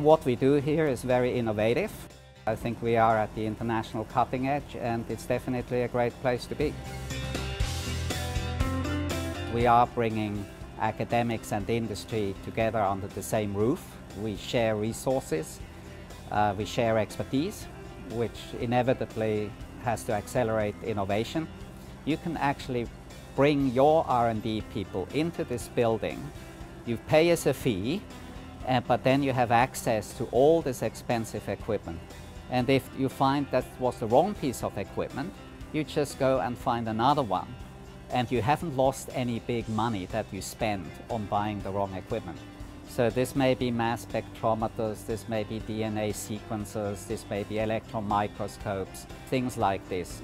What we do here is very innovative. I think we are at the international cutting edge, and it's definitely a great place to be. We are bringing academics and industry together under the same roof. We share resources, we share expertise, which inevitably has to accelerate innovation. You can actually bring your R&D people into this building. You pay us a fee, but then you have access to all this expensive equipment. And if you find that was the wrong piece of equipment, you just go and find another one. And you haven't lost any big money that you spend on buying the wrong equipment. So this may be mass spectrometers, this may be DNA sequencers, this may be electron microscopes, things like this.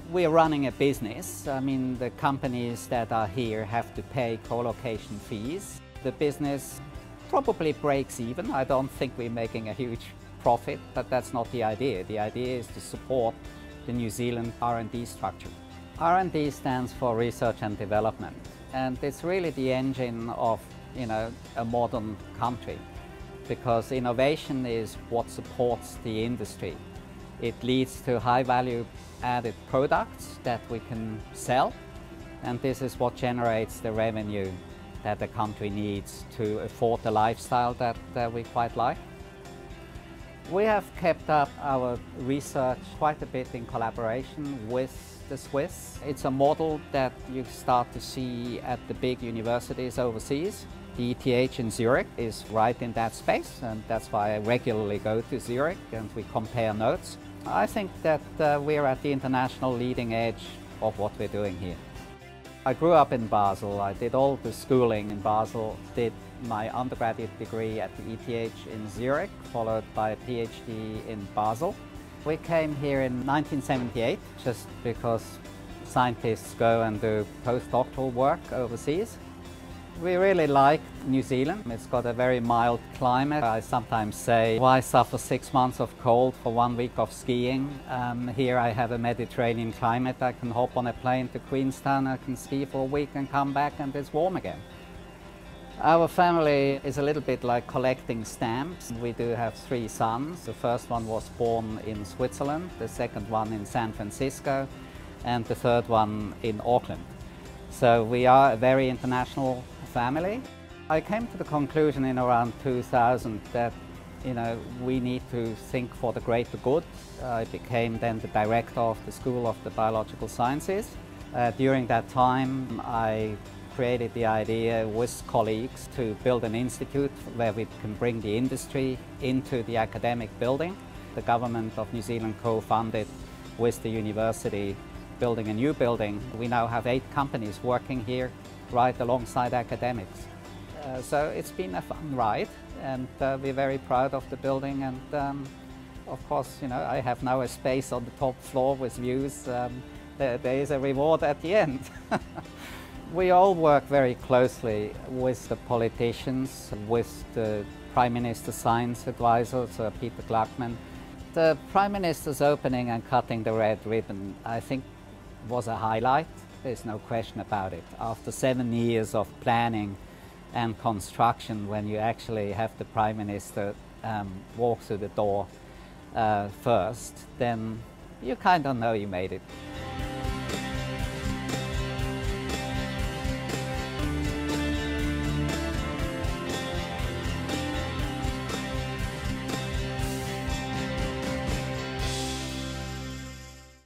We're running a business. I mean, the companies that are here have to pay co-location fees. The business probably breaks even. I don't think we're making a huge profit, but that's not the idea. The idea is to support the New Zealand R&D structure. R&D stands for research and development, and it's really the engine of, a modern country, because innovation is what supports the industry. It leads to high value added products that we can sell, and this is what generates the revenue that the country needs to afford the lifestyle that we quite like. We have kept up our research quite a bit in collaboration with the Swiss. It's a model that you start to see at the big universities overseas. The ETH in Zurich is right in that space, and that's why I regularly go to Zurich and we compare notes. I think that we're at the international leading edge of what we're doing here. I grew up in Basel. I did all the schooling in Basel, did my undergraduate degree at the ETH in Zurich, followed by a PhD in Basel. We came here in 1978 just because scientists go and do postdoctoral work overseas. We really like New Zealand. It's got a very mild climate. I sometimes say, why suffer 6 months of cold for 1 week of skiing? Here I have a Mediterranean climate. I can hop on a plane to Queenstown, I can ski for a week and come back and it's warm again. Our family is a little bit like collecting stamps. We do have 3 sons. The first one was born in Switzerland, the second one in San Francisco, and the third one in Auckland. So we are a very international family. I came to the conclusion in around 2000 that we need to think for the greater good. I became then the director of the School of the Biological Sciences. During that time I created the idea with colleagues to build an institute where we can bring the industry into the academic building. The government of New Zealand co-funded with the university building a new building. We now have 8 companies working here right alongside academics. So it's been a fun ride, and we're very proud of the building, and of course, I have now a space on the top floor with views. There is a reward at the end. We all work very closely with the politicians, with the Prime Minister's Science Advisor, Sir Peter Gluckman. The Prime Minister's opening and cutting the red ribbon, I think, was a highlight. There's no question about it. After 7 years of planning and construction, when you actually have the Prime Minister walk through the door first, then you kind of know you made it.